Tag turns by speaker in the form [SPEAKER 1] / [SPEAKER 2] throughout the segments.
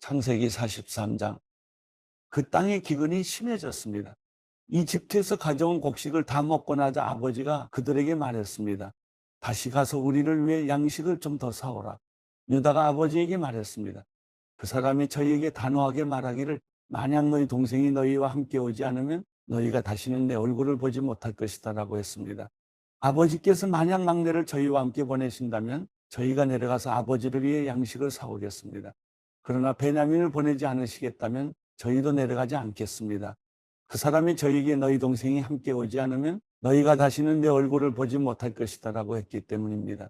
[SPEAKER 1] 창세기 43장. 그 땅의 기근이 심해졌습니다. 이집트에서 가져온 곡식을 다 먹고 나자 아버지가 그들에게 말했습니다. 다시 가서 우리를 위해 양식을 좀 더 사오라. 유다가 아버지에게 말했습니다. 그 사람이 저희에게 단호하게 말하기를 만약 너희 동생이 너희와 함께 오지 않으면 너희가 다시는 내 얼굴을 보지 못할 것이다 라고 했습니다. 아버지께서 만약 막내를 저희와 함께 보내신다면 저희가 내려가서 아버지를 위해 양식을 사오겠습니다. 그러나 베냐민을 보내지 않으시겠다면 저희도 내려가지 않겠습니다. 그 사람이 저희에게 너희 동생이 함께 오지 않으면 너희가 다시는 내 얼굴을 보지 못할 것이다 라고 했기 때문입니다.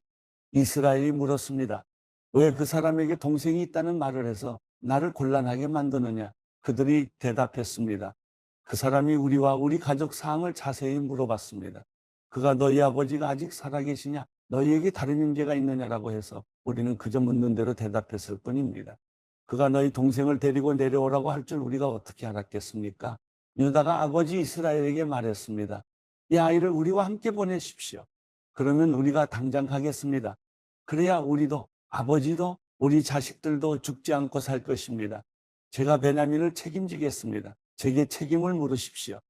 [SPEAKER 1] 이스라엘이 물었습니다. 왜 그 사람에게 동생이 있다는 말을 해서 나를 곤란하게 만드느냐? 그들이 대답했습니다. 그 사람이 우리와 우리 가족 사항을 자세히 물어봤습니다. 그가 너희 아버지가 아직 살아계시냐? 너희에게 다른 형제가 있느냐라고 해서 우리는 그저 묻는 대로 대답했을 뿐입니다. 그가 너희 동생을 데리고 내려오라고 할 줄 우리가 어떻게 알았겠습니까? 유다가 아버지 이스라엘에게 말했습니다. 이 아이를 우리와 함께 보내십시오. 그러면 우리가 당장 가겠습니다. 그래야 우리도 아버지도 우리 자식들도 죽지 않고 살 것입니다. 제가 베냐민을 책임지겠습니다. 제게 책임을 물으십시오.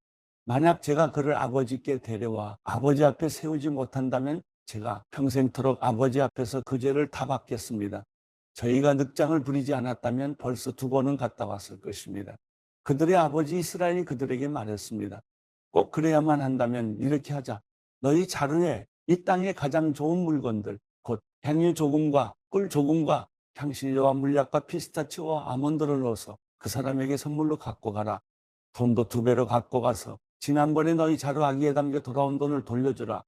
[SPEAKER 1] 만약 제가 그를 아버지께 데려와 아버지 앞에 세우지 못한다면 제가 평생토록 아버지 앞에서 그 죄를 다 받겠습니다. 저희가 늑장을 부리지 않았다면 벌써 2번은 갔다 왔을 것입니다. 그들의 아버지 이스라엘이 그들에게 말했습니다. 꼭 그래야만 한다면 이렇게 하자. 너희 자루에 이 땅의 가장 좋은 물건들, 곧 향유 조금과 꿀 조금과 향신료와 물약과 피스타치오와 아몬드를 넣어서 그 사람에게 선물로 갖고 가라. 돈도 2배로 갖고 가서 지난번에 너희 자루 아기에 담겨 돌아온 돈을 돌려주라.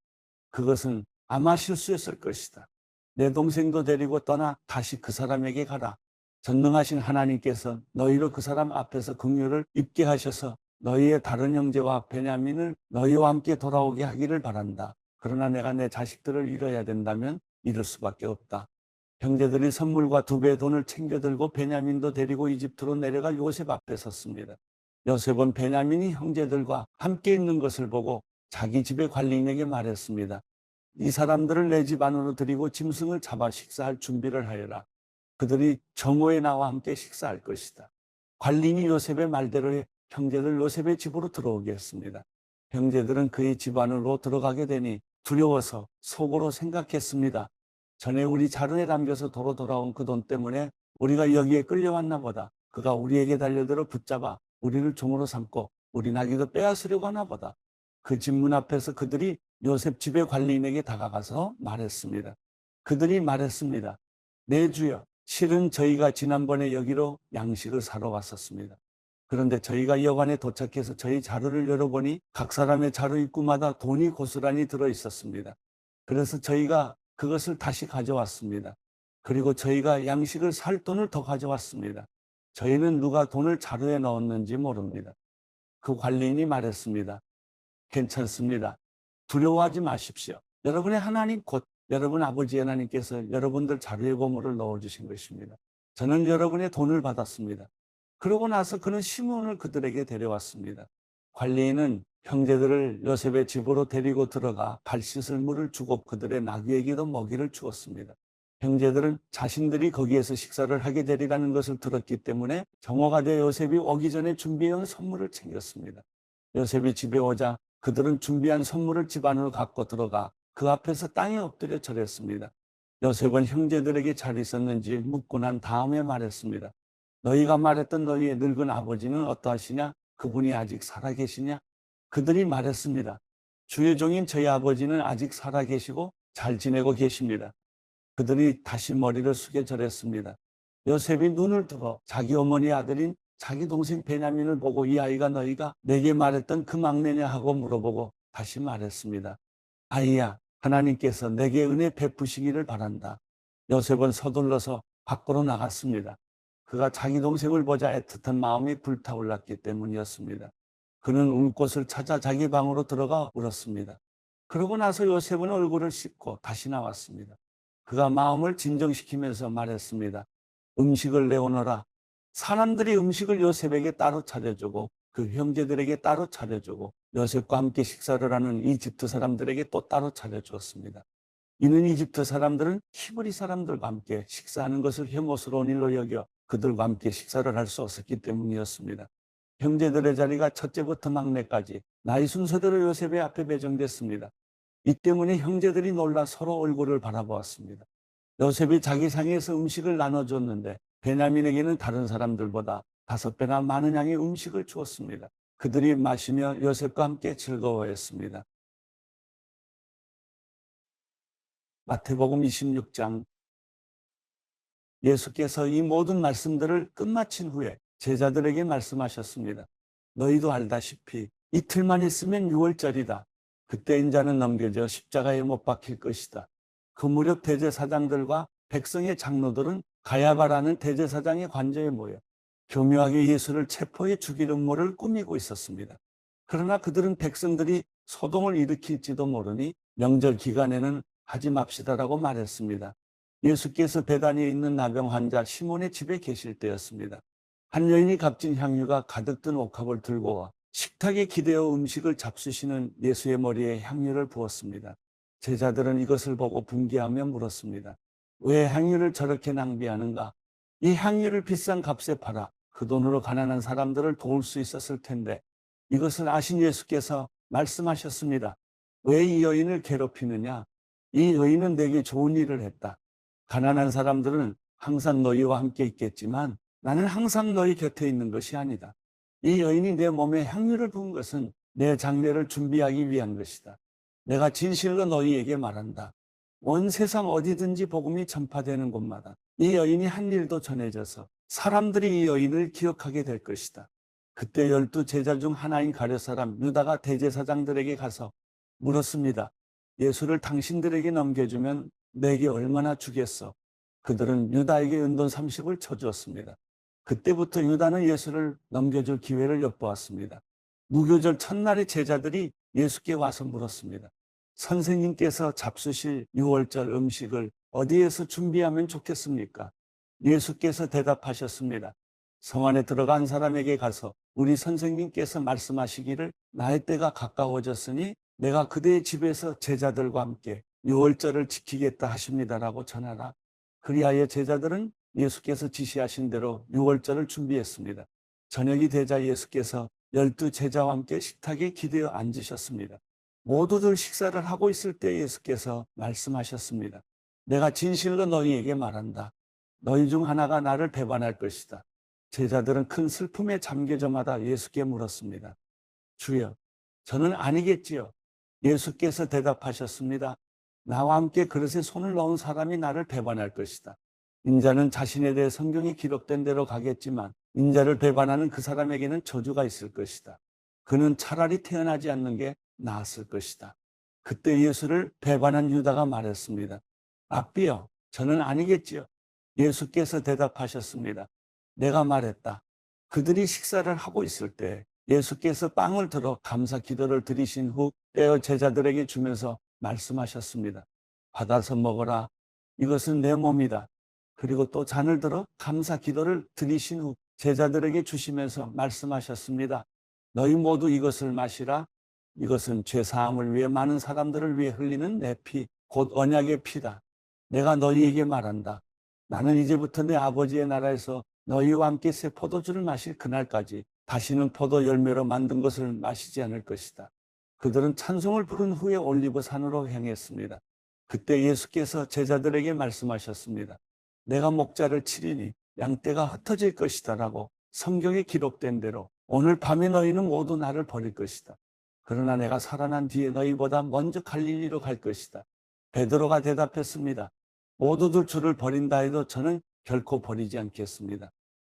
[SPEAKER 1] 그것은 아마 실수였을 것이다. 내 동생도 데리고 떠나 다시 그 사람에게 가라. 전능하신 하나님께서 너희로 그 사람 앞에서 긍휼을 입게 하셔서 너희의 다른 형제와 베냐민을 너희와 함께 돌아오게 하기를 바란다. 그러나 내가 내 자식들을 잃어야 된다면 잃을 수밖에 없다. 형제들이 선물과 2배의 돈을 챙겨들고 베냐민도 데리고 이집트로 내려가 요셉 앞에 섰습니다. 요셉은 베냐민이 형제들과 함께 있는 것을 보고 자기 집의 관리인에게 말했습니다. 이 사람들을 내 집 안으로 들이고 짐승을 잡아 식사할 준비를 하여라. 그들이 정오에 나와 함께 식사할 것이다. 관리인이 요셉의 말대로 형제들 요셉의 집으로 들어오게 했습니다. 형제들은 그의 집 안으로 들어가게 되니 두려워서 속으로 생각했습니다. 전에 우리 자루에 담겨서 도로 돌아온 그 돈 때문에 우리가 여기에 끌려왔나 보다. 그가 우리에게 달려들어 붙잡아 우리를 종으로 삼고 우리 나귀도 빼앗으려고 하나 보다. 그 집 문 앞에서 그들이 요셉 집의 관리인에게 다가가서 말했습니다. 그들이 말했습니다. 내 주여, 실은 저희가 지난번에 여기로 양식을 사러 왔었습니다. 그런데 저희가 여관에 도착해서 저희 자루를 열어보니 각 사람의 자루 입구마다 돈이 고스란히 들어 있었습니다. 그래서 저희가 그것을 다시 가져왔습니다. 그리고 저희가 양식을 살 돈을 더 가져왔습니다. 저희는 누가 돈을 자루에 넣었는지 모릅니다. 그 관리인이 말했습니다. 괜찮습니다. 두려워하지 마십시오. 여러분의 하나님 곧 여러분 아버지 하나님께서 여러분들 자루에 보물을 넣어주신 것입니다. 저는 여러분의 돈을 받았습니다. 그러고 나서 그는 시몬을 그들에게 데려왔습니다. 관리인은 형제들을 요셉의 집으로 데리고 들어가 발 씻을 물을 주고 그들의 나귀에게도 먹이를 주었습니다. 형제들은 자신들이 거기에서 식사를 하게 되리라는 것을 들었기 때문에 정오가 되어 요셉이 오기 전에 준비해온 선물을 챙겼습니다. 요셉이 집에 오자 그들은 준비한 선물을 집 안으로 갖고 들어가 그 앞에서 땅에 엎드려 절했습니다. 요셉은 형제들에게 잘 있었는지 묻고 난 다음에 말했습니다. 너희가 말했던 너희의 늙은 아버지는 어떠하시냐? 그분이 아직 살아계시냐? 그들이 말했습니다. 주의 종인 저희 아버지는 아직 살아계시고 잘 지내고 계십니다. 그들이 다시 머리를 숙여 절했습니다. 요셉이 눈을 뜨고 자기 어머니 아들인 자기 동생 베냐민을 보고 이 아이가 너희가 내게 말했던 그 막내냐 하고 물어보고 다시 말했습니다. 아이야, 하나님께서 내게 은혜 베푸시기를 바란다. 요셉은 서둘러서 밖으로 나갔습니다. 그가 자기 동생을 보자 애틋한 마음이 불타올랐기 때문이었습니다. 그는 울 곳을 찾아 자기 방으로 들어가 울었습니다. 그러고 나서 요셉은 얼굴을 씻고 다시 나왔습니다. 그가 마음을 진정시키면서 말했습니다. 음식을 내오너라. 사람들이 음식을 요셉에게 따로 차려주고 그 형제들에게 따로 차려주고 요셉과 함께 식사를 하는 이집트 사람들에게 또 따로 차려주었습니다. 이는 이집트 사람들은 히브리 사람들과 함께 식사하는 것을 혐오스러운 일로 여겨 그들과 함께 식사를 할 수 없었기 때문이었습니다. 형제들의 자리가 첫째부터 막내까지 나이 순서대로 요셉의 앞에 배정됐습니다. 이 때문에 형제들이 놀라 서로 얼굴을 바라보았습니다. 요셉이 자기 상에서 음식을 나눠줬는데 베냐민에게는 다른 사람들보다 5배나 많은 양의 음식을 주었습니다. 그들이 마시며 요셉과 함께 즐거워했습니다. 마태복음 26장. 예수께서 이 모든 말씀들을 끝마친 후에 제자들에게 말씀하셨습니다. 너희도 알다시피 이틀만 있으면 6월절이다. 그때 인자는 넘겨져 십자가에 못 박힐 것이다. 그 무렵 대제사장들과 백성의 장로들은 가야바라는 대제사장의 관저에 모여 교묘하게 예수를 체포해 죽일 음모를 꾸미고 있었습니다. 그러나 그들은 백성들이 소동을 일으킬지도 모르니 명절 기간에는 하지 맙시다라고 말했습니다. 예수께서 베다니에 있는 나병 환자 시몬의 집에 계실 때였습니다. 한 여인이 값진 향유가 가득 든 옥합을 들고 와 식탁에 기대어 음식을 잡수시는 예수의 머리에 향유를 부었습니다. 제자들은 이것을 보고 분개하며 물었습니다. 왜 향유를 저렇게 낭비하는가? 이 향유를 비싼 값에 팔아 그 돈으로 가난한 사람들을 도울 수 있었을 텐데. 이것을 아신 예수께서 말씀하셨습니다. 왜 이 여인을 괴롭히느냐? 이 여인은 내게 좋은 일을 했다. 가난한 사람들은 항상 너희와 함께 있겠지만 나는 항상 너희 곁에 있는 것이 아니다. 이 여인이 내 몸에 향유를 부은 것은 내 장례를 준비하기 위한 것이다. 내가 진실로 너희에게 말한다. 온 세상 어디든지 복음이 전파되는 곳마다 이 여인이 한 일도 전해져서 사람들이 이 여인을 기억하게 될 것이다. 그때 12 제자 중 하나인 가룟 사람 유다가 대제사장들에게 가서 물었습니다. 예수를 당신들에게 넘겨주면 내게 얼마나 주겠어? 그들은 유다에게 은돈 30을 쳐주었습니다. 그때부터 유다는 예수를 넘겨줄 기회를 엿보았습니다. 무교절 첫날에 제자들이 예수께 와서 물었습니다. 선생님께서 잡수실 6월절 음식을 어디에서 준비하면 좋겠습니까? 예수께서 대답하셨습니다. 성 안에 들어간 사람에게 가서 우리 선생님께서 말씀하시기를 나의 때가 가까워졌으니 내가 그대의 집에서 제자들과 함께 6월절을 지키겠다 하십니다라고 전하라. 그리하여 제자들은 예수께서 지시하신 대로 6월절을 준비했습니다. 저녁이 되자 예수께서 12 제자와 함께 식탁에 기대어 앉으셨습니다. 모두들 식사를 하고 있을 때 예수께서 말씀하셨습니다. 내가 진실로 너희에게 말한다. 너희 중 하나가 나를 배반할 것이다. 제자들은 큰 슬픔에 잠겨져마다 예수께 물었습니다. 주여, 저는 아니겠지요. 예수께서 대답하셨습니다. 나와 함께 그릇에 손을 넣은 사람이 나를 배반할 것이다. 인자는 자신에 대해 성경이 기록된 대로 가겠지만 인자를 배반하는 그 사람에게는 저주가 있을 것이다. 그는 차라리 태어나지 않는 게 나았을 것이다. 그때 예수를 배반한 유다가 말했습니다. 랍비여, 저는 아니겠지요. 예수께서 대답하셨습니다. 내가 말했다. 그들이 식사를 하고 있을 때 예수께서 빵을 들어 감사 기도를 드리신 후 떼어 제자들에게 주면서 말씀하셨습니다. 받아서 먹어라. 이것은 내 몸이다. 그리고 또 잔을 들어 감사 기도를 드리신 후 제자들에게 주시면서 말씀하셨습니다. 너희 모두 이것을 마시라. 이것은 죄 사함을 위해 많은 사람들을 위해 흘리는 내 피, 곧 언약의 피다. 내가 너희에게 말한다. 나는 이제부터 내 아버지의 나라에서 너희와 함께 새 포도주를 마실 그날까지 다시는 포도 열매로 만든 것을 마시지 않을 것이다. 그들은 찬송을 부른 후에 올리브 산으로 향했습니다. 그때 예수께서 제자들에게 말씀하셨습니다. 내가 목자를 치리니 양떼가 흩어질 것이다라고 성경에 기록된 대로 오늘 밤에 너희는 모두 나를 버릴 것이다. 그러나 내가 살아난 뒤에 너희보다 먼저 갈릴리로 갈 것이다. 베드로가 대답했습니다. 모두들 주를 버린다 해도 저는 결코 버리지 않겠습니다.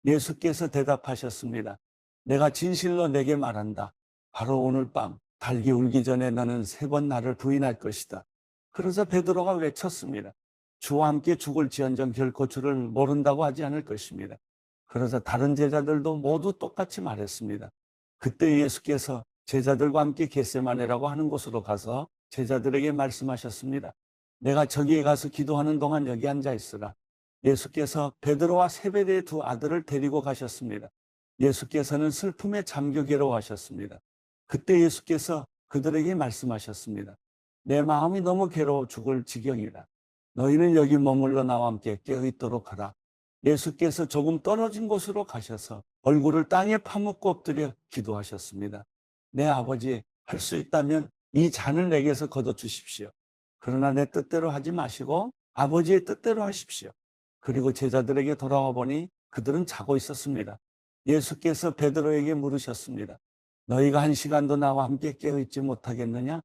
[SPEAKER 1] 예수께서 대답하셨습니다. 내가 진실로 내게 말한다. 바로 오늘 밤 달기 울기 전에 너는 3번 나를 부인할 것이다. 그러자 베드로가 외쳤습니다. 주와 함께 죽을지언정 결코 주를 모른다고 하지 않을 것입니다. 그러자 다른 제자들도 모두 똑같이 말했습니다. 그때 예수께서 제자들과 함께 겟세마네라고 하는 곳으로 가서 제자들에게 말씀하셨습니다. 내가 저기에 가서 기도하는 동안 여기 앉아 있으라. 예수께서 베드로와 세베대의 2 아들을 데리고 가셨습니다. 예수께서는 슬픔에 잠겨 괴로워하셨습니다. 그때 예수께서 그들에게 말씀하셨습니다. 내 마음이 너무 괴로워 죽을 지경이라. 너희는 여기 머물러 나와 함께 깨어있도록 하라. 예수께서 조금 떨어진 곳으로 가셔서 얼굴을 땅에 파묻고 엎드려 기도하셨습니다. 내 아버지, 할 수 있다면 이 잔을 내게서 걷어주십시오. 그러나 내 뜻대로 하지 마시고 아버지의 뜻대로 하십시오. 그리고 제자들에게 돌아와 보니 그들은 자고 있었습니다. 예수께서 베드로에게 물으셨습니다. 너희가 1시간도 나와 함께 깨어있지 못하겠느냐?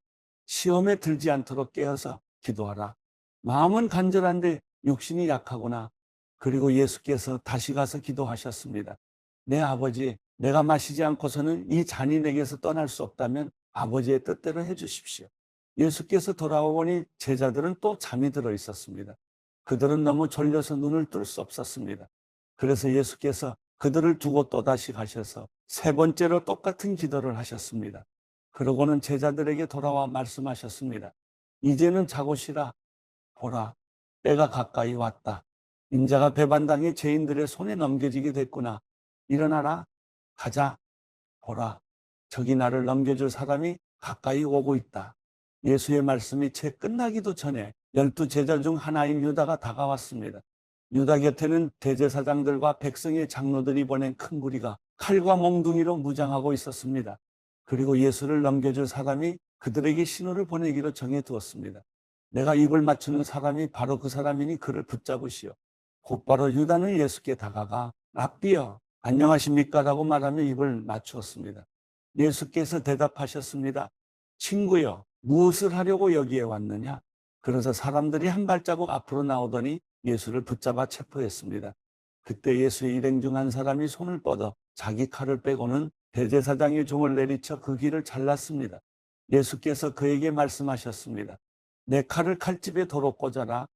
[SPEAKER 1] 시험에 들지 않도록 깨어서 기도하라. 마음은 간절한데 육신이 약하구나. 그리고 예수께서 다시 가서 기도하셨습니다. 내 아버지, 내가 마시지 않고서는 이 잔이 내게서 떠날 수 없다면 아버지의 뜻대로 해주십시오. 예수께서 돌아와 보니 제자들은 또 잠이 들어 있었습니다. 그들은 너무 졸려서 눈을 뜰 수 없었습니다. 그래서 예수께서 그들을 두고 또다시 가셔서 세 번째로 똑같은 기도를 하셨습니다. 그러고는 제자들에게 돌아와 말씀하셨습니다. 이제는 자고 쉬라. 보라, 때가 가까이 왔다. 인자가 배반당해 죄인들의 손에 넘겨지게 됐구나. 일어나라. 가자. 보라, 저기 나를 넘겨줄 사람이 가까이 오고 있다. 예수의 말씀이 채 끝나기도 전에 12 제자 중 하나인 유다가 다가왔습니다. 유다 곁에는 대제사장들과 백성의 장로들이 보낸 큰 무리가 칼과 몽둥이로 무장하고 있었습니다. 그리고 예수를 넘겨줄 사람이 그들에게 신호를 보내기로 정해두었습니다. 내가 입을 맞추는 사람이 바로 그 사람이니 그를 붙잡으시오. 곧바로 유다는 예수께 다가가 랍비여, 안녕하십니까? 라고 말하며 입을 맞추었습니다. 예수께서 대답하셨습니다. 친구여, 무엇을 하려고 여기에 왔느냐? 그래서 사람들이 한 발자국 앞으로 나오더니 예수를 붙잡아 체포했습니다. 그때 예수의 일행 중 한 사람이 손을 뻗어 자기 칼을 빼고는 대제사장의 종을 내리쳐 그 귀를 잘랐습니다. 예수께서 그에게 말씀하셨습니다. 내 칼을 칼집에 도로 꽂아라.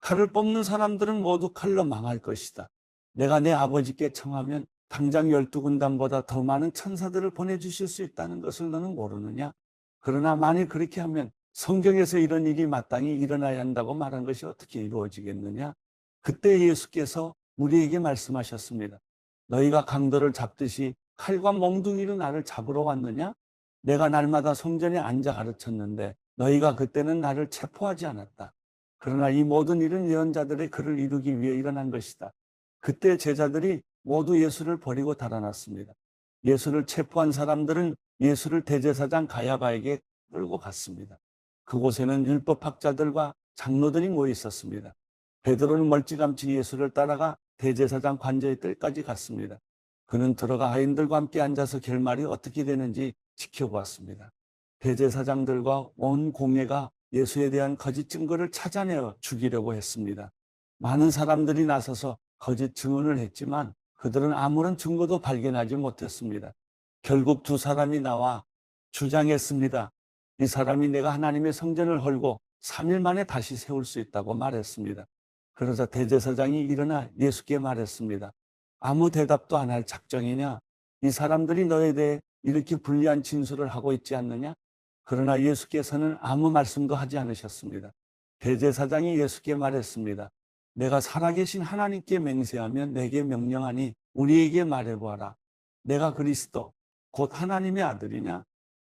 [SPEAKER 1] 칼을 뽑는 사람들은 모두 칼로 망할 것이다. 내가 내 아버지께 청하면 당장 12군단보다 더 많은 천사들을 보내주실 수 있다는 것을 너는 모르느냐? 그러나 만일 그렇게 하면 성경에서 이런 일이 마땅히 일어나야 한다고 말한 것이 어떻게 이루어지겠느냐? 그때 예수께서 우리에게 말씀하셨습니다. 너희가 강도를 잡듯이 칼과 몽둥이로 나를 잡으러 왔느냐? 내가 날마다 성전에 앉아 가르쳤는데 너희가 그때는 나를 체포하지 않았다. 그러나 이 모든 일은 예언자들의 글을 이루기 위해 일어난 것이다. 그때 제자들이 모두 예수를 버리고 달아났습니다. 예수를 체포한 사람들은 예수를 대제사장 가야바에게 끌고 갔습니다. 그곳에는 율법학자들과 장로들이 모여 있었습니다. 베드로는 멀찌감치 예수를 따라가 대제사장 관저의 뜰까지 갔습니다. 그는 들어가 하인들과 함께 앉아서 결말이 어떻게 되는지 지켜보았습니다. 대제사장들과 온 공회가 예수에 대한 거짓 증거를 찾아내어 죽이려고 했습니다. 많은 사람들이 나서서 거짓 증언을 했지만 그들은 아무런 증거도 발견하지 못했습니다. 결국 두 사람이 나와 주장했습니다. 이 사람이 내가 하나님의 성전을 헐고 3일 만에 다시 세울 수 있다고 말했습니다. 그러자 대제사장이 일어나 예수께 말했습니다. 아무 대답도 안 할 작정이냐? 이 사람들이 너에 대해 이렇게 불리한 진술을 하고 있지 않느냐? 그러나 예수께서는 아무 말씀도 하지 않으셨습니다. 대제사장이 예수께 말했습니다. 내가 살아계신 하나님께 맹세하면 내게 명령하니 우리에게 말해보아라. 내가 그리스도 곧 하나님의 아들이냐?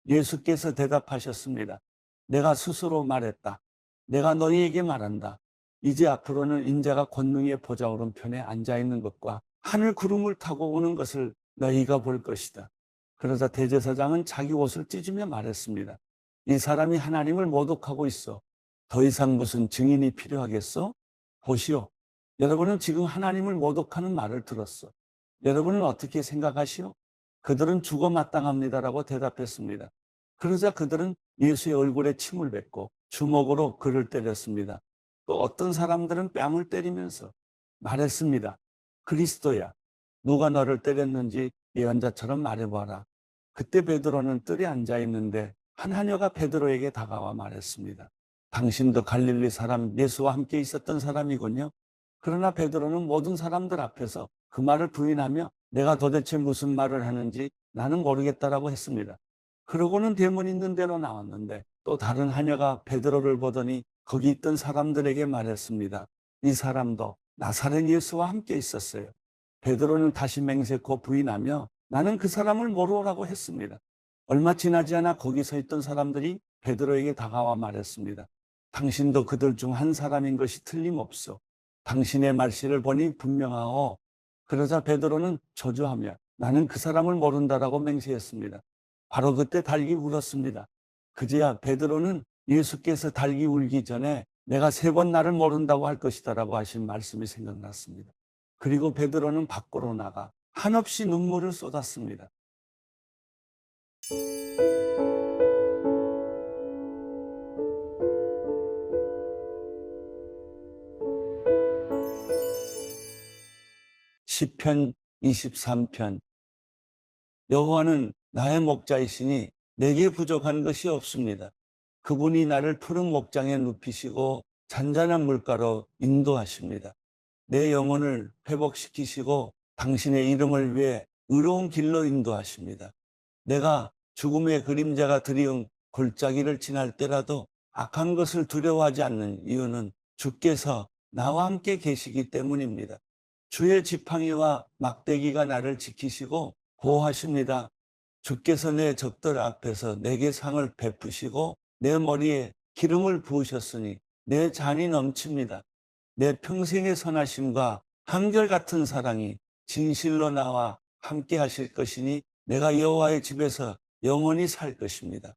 [SPEAKER 1] 예수께서 대답하셨습니다. 내가 스스로 말했다. 내가 너희에게 말한다. 이제 앞으로는 인자가 권능의 보좌 오른편에 앉아있는 것과 하늘 구름을 타고 오는 것을 너희가 볼 것이다. 그러자 대제사장은 자기 옷을 찢으며 말했습니다. 이 사람이 하나님을 모독하고 있어. 더 이상 무슨 증인이 필요하겠어? 보시오. 여러분은 지금 하나님을 모독하는 말을 들었어. 여러분은 어떻게 생각하시오? 그들은 죽어 마땅합니다라고 대답했습니다. 그러자 그들은 예수의 얼굴에 침을 뱉고 주먹으로 그를 때렸습니다. 또 어떤 사람들은 뺨을 때리면서 말했습니다. 그리스도야, 누가 너를 때렸는지 예언자처럼 말해봐라. 그때 베드로는 뜰에 앉아 있는데 한 하녀가 베드로에게 다가와 말했습니다. 당신도 갈릴리 사람 예수와 함께 있었던 사람이군요. 그러나 베드로는 모든 사람들 앞에서 그 말을 부인하며 내가 도대체 무슨 말을 하는지 나는 모르겠다라고 했습니다. 그러고는 대문 있는 데로 나왔는데 또 다른 하녀가 베드로를 보더니 거기 있던 사람들에게 말했습니다. 이 사람도 나사렛 예수와 함께 있었어요. 베드로는 다시 맹세코 부인하며 나는 그 사람을 모르라고 했습니다. 얼마 지나지 않아 거기 서 있던 사람들이 베드로에게 다가와 말했습니다. 당신도 그들 중 한 사람인 것이 틀림없소. 당신의 말씨를 보니 분명하오. 그러자 베드로는 저주하며 나는 그 사람을 모른다라고 맹세했습니다. 바로 그때 닭이 울었습니다. 그제야 베드로는 예수께서 닭이 울기 전에 내가 3번 나를 모른다고 할 것이다라고 하신 말씀이 생각났습니다. 그리고 베드로는 밖으로 나가 한없이 눈물을 쏟았습니다. 시편 23편. 여호와는 나의 목자이시니 내게 부족한 것이 없습니다. 그분이 나를 푸른 목장에 눕히시고 잔잔한 물가로 인도하십니다. 내 영혼을 회복시키시고 당신의 이름을 위해 의로운 길로 인도하십니다. 내가 죽음의 그림자가 드리운 골짜기를 지날 때라도 악한 것을 두려워하지 않는 이유는 주께서 나와 함께 계시기 때문입니다. 주의 지팡이와 막대기가 나를 지키시고 보호하십니다. 주께서 내 적들 앞에서 내게 상을 베푸시고 내 머리에 기름을 부으셨으니 내 잔이 넘칩니다. 내 평생의 선하심과 한결같은 사랑이 진실로 나와 함께 하실 것이니 내가 여호와의 집에서 영원히 살 것입니다.